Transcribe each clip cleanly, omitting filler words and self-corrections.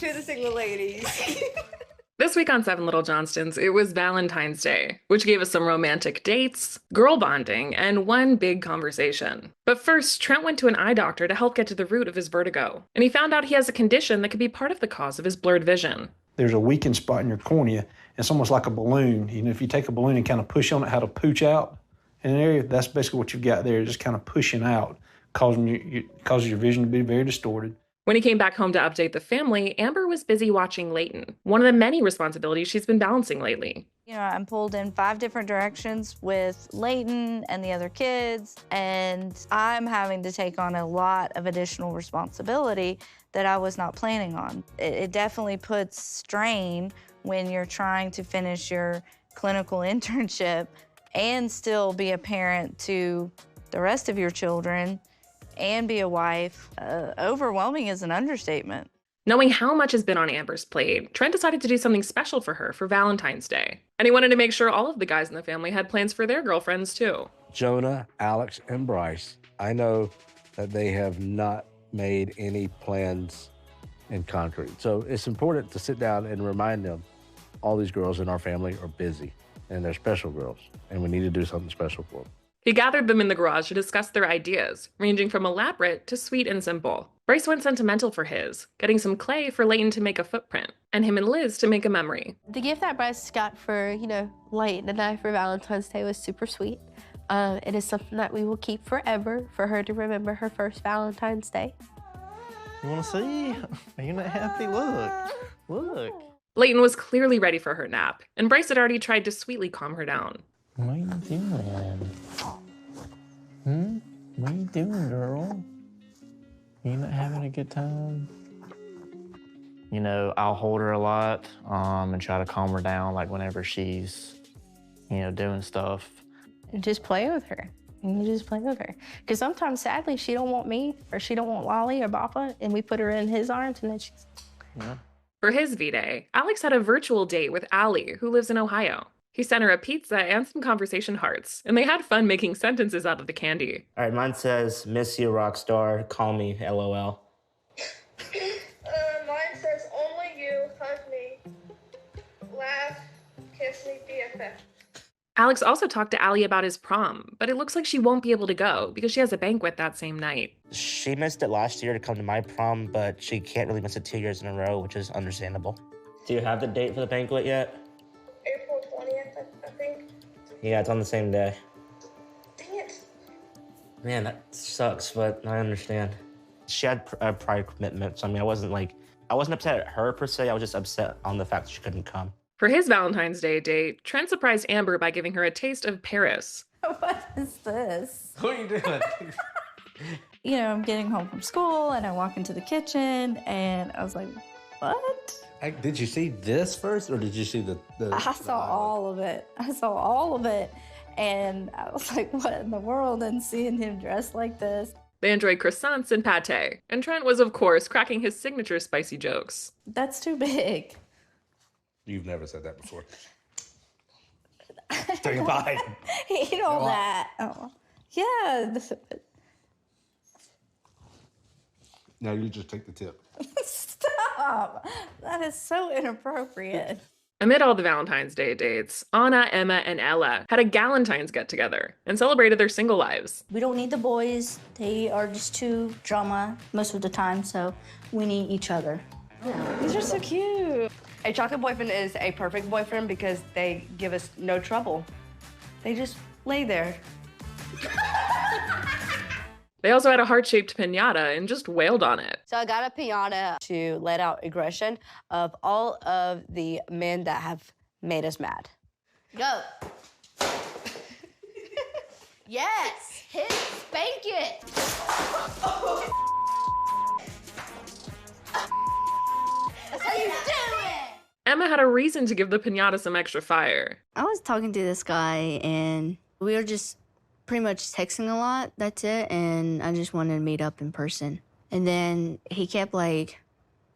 to the single ladies. This week on Seven Little Johnstons, it was Valentine's Day, which gave us some romantic dates, girl bonding, and one big conversation. But first, Trent went to an eye doctor to help get to the root of his vertigo, and he found out he has a condition that could be part of the cause of his blurred vision. There's a weakened spot in your cornea. It's almost like a balloon. You know, if you take a balloon and kind of push on it, how to pooch out in an area, that's basically what you've got there, just kind of pushing out, causing your vision to be very distorted. When he came back home to update the family, Amber was busy watching Leighton, one of the many responsibilities she's been balancing lately. You know, I'm pulled in 5 different directions with Leighton and the other kids, and I'm having to take on a lot of additional responsibility that I was not planning on. It definitely puts strain when you're trying to finish your clinical internship and still be a parent to the rest of your children and be a wife. Overwhelming is an understatement. Knowing how much has been on Amber's plate, Trent decided to do something special for her for Valentine's Day. And he wanted to make sure all of the guys in the family had plans for their girlfriends too. Jonah, Alex, and Bryce, I know that they have not made any plans in concrete. So it's important to sit down and remind them all these girls in our family are busy and they're special girls and we need to do something special for them. He gathered them in the garage to discuss their ideas, ranging from elaborate to sweet and simple. Bryce went sentimental for his, getting some clay for Leighton to make a footprint, and him and Liz to make a memory. The gift that Bryce got for, Leighton and I for Valentine's Day was super sweet. It is something that we will keep forever for her to remember her first Valentine's Day. You wanna see? Are you not happy? Look. Leighton was clearly ready for her nap, and Bryce had already tried to sweetly calm her down. What are you doing? What are you doing, girl? You not having a good time? I'll hold her a lot and try to calm her down, like whenever she's, doing stuff. Just play with her. You just play with her. Because sometimes, sadly, she don't want me, or she don't want Lolly or Bappa, and we put her in his arms, and then she's... Yeah. For his V-Day, Alex had a virtual date with Allie, who lives in Ohio. He sent her a pizza and some conversation hearts, and they had fun making sentences out of the candy. All right, mine says, miss you, rock star, call me, LOL. Mine says, only you, hug me, laugh, kiss me, BFF. Alex also talked to Allie about his prom, but it looks like she won't be able to go because she has a banquet that same night. She missed it last year to come to my prom, but she can't really miss it 2 years in a row, which is understandable. Do you have the date for the banquet yet? April 20th, I think. Yeah, it's on the same day. Dang it. Man, that sucks, but I understand. She had prior commitments. I wasn't upset at her per se. I was just upset on the fact that she couldn't come. For his Valentine's Day date, Trent surprised Amber by giving her a taste of Paris. What is this? What are you doing? I'm getting home from school and I walk into the kitchen and I was like, what? Did you see this first, or did you see the I saw all of it. And I was like, what in the world? And seeing him dressed like this. They enjoyed croissants and pate, and Trent was, of course, cracking his signature spicy jokes. That's too big. You've never said that before. Take a bite. Eat all that. Oh. Yeah. No, you just take the tip. Stop. That is so inappropriate. Amid all the Valentine's Day dates, Anna, Emma, and Ella had a Galentine's get-together and celebrated their single lives. We don't need the boys. They are just too drama most of the time, so we need each other. These are so cute. A chocolate boyfriend is a perfect boyfriend because they give us no trouble. They just lay there. They also had a heart-shaped piñata and just wailed on it. So I got a piñata to let out aggression of all of the men that have made us mad. Go. Yes, hit, spank it. That's how you do it. Emma had a reason to give the piñata some extra fire. I was talking to this guy, and we were just pretty much texting a lot, that's it, and I just wanted to meet up in person. And then he kept,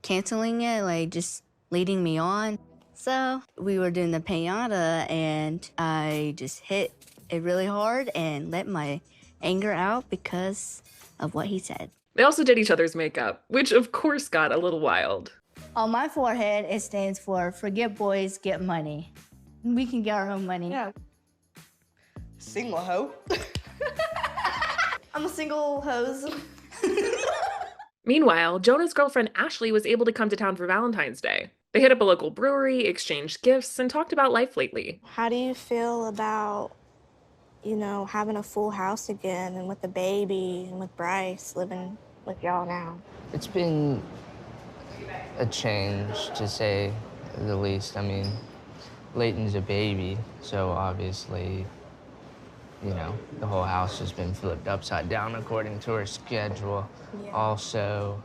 canceling it, just leading me on. So we were doing the piñata, and I just hit it really hard and let my anger out because of what he said. They also did each other's makeup, which of course got a little wild. On my forehead, it stands for forget boys, get money. We can get our own money. Yeah. Single hoe. I'm a single hose. Meanwhile, Jonah's girlfriend Ashley was able to come to town for Valentine's Day. They hit up a local brewery, exchanged gifts, and talked about life lately. How do you feel about, you know, having a full house again and with the baby and with Bryce living with y'all now? It's been a change, to say the least. I mean, Leighton's a baby, so obviously, you know, the whole house has been flipped upside down according to her schedule. Yeah. Also,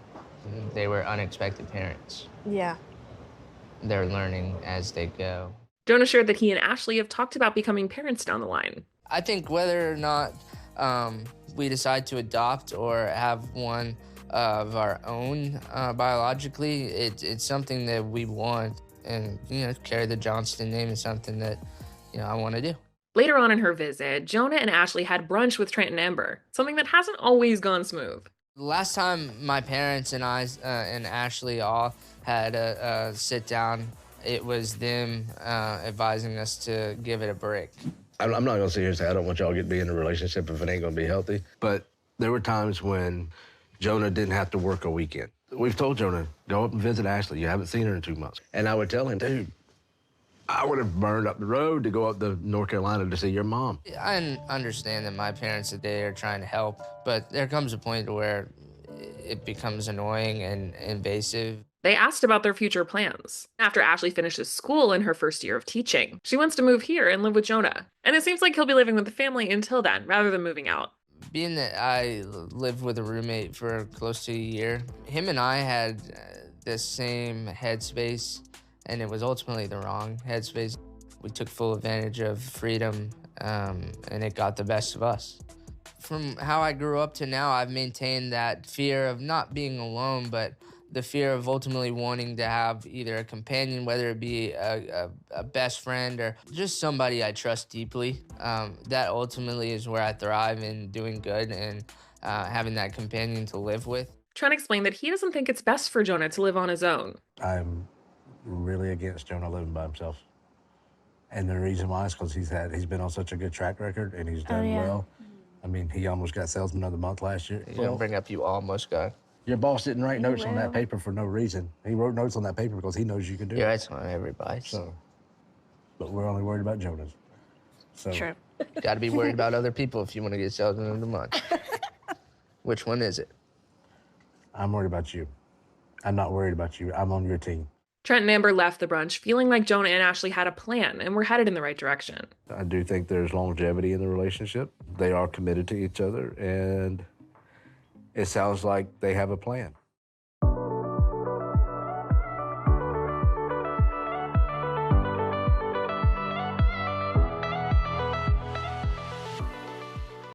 they were unexpected parents. Yeah. They're learning as they go. Jonah shared that he and Ashley have talked about becoming parents down the line. I think whether or not we decide to adopt or have one of our own biologically, it's something that we want. And, you know, carry the Johnston name is something that, you know, I want to do. Later on in her visit, Jonah and Ashley had brunch with Trent and Amber, something that hasn't always gone smooth. The last time my parents and I and Ashley all had a sit down, it was them advising us to give it a break. I'm not going to sit here and say I don't want y'all to be in a relationship if it ain't going to be healthy. But there were times when Jonah didn't have to work a weekend. We've told Jonah, go up and visit Ashley. You haven't seen her in 2 months. And I would tell him, dude, I would have burned up the road to go up to North Carolina to see your mom. I understand that my parents today are trying to help, but there comes a point where it becomes annoying and invasive. They asked about their future plans. After Ashley finishes school in her first year of teaching, she wants to move here and live with Jonah. And it seems like he'll be living with the family until then, rather than moving out. Being that I lived with a roommate for close to a year, him and I had the same headspace, and it was ultimately the wrong headspace. We took full advantage of freedom, and it got the best of us. From how I grew up to now, I've maintained that fear of not being alone, but the fear of ultimately wanting to have either a companion, whether it be a best friend or just somebody I trust deeply. That ultimately is where I thrive in doing good and having that companion to live with. Trent explained that he doesn't think it's best for Jonah to live on his own. I'm really against Jonah living by himself. And the reason why is because he's been on such a good track record and he's done well. I mean, he almost got Salesman of the Month last year. You don't bring up you almost got. Your boss didn't write notes on that paper for no reason. He wrote notes on that paper because he knows you can do it. Yeah, it's on everybody. So, but we're only worried about Jonah's. So, True. You got to be worried about other people if you want to get Salesman of the Month. Which one is it? I'm worried about you. I'm not worried about you. I'm on your team. Trent and Amber left the brunch feeling like Jonah and Ashley had a plan and were headed in the right direction. I do think there's longevity in the relationship. They are committed to each other, and it sounds like they have a plan.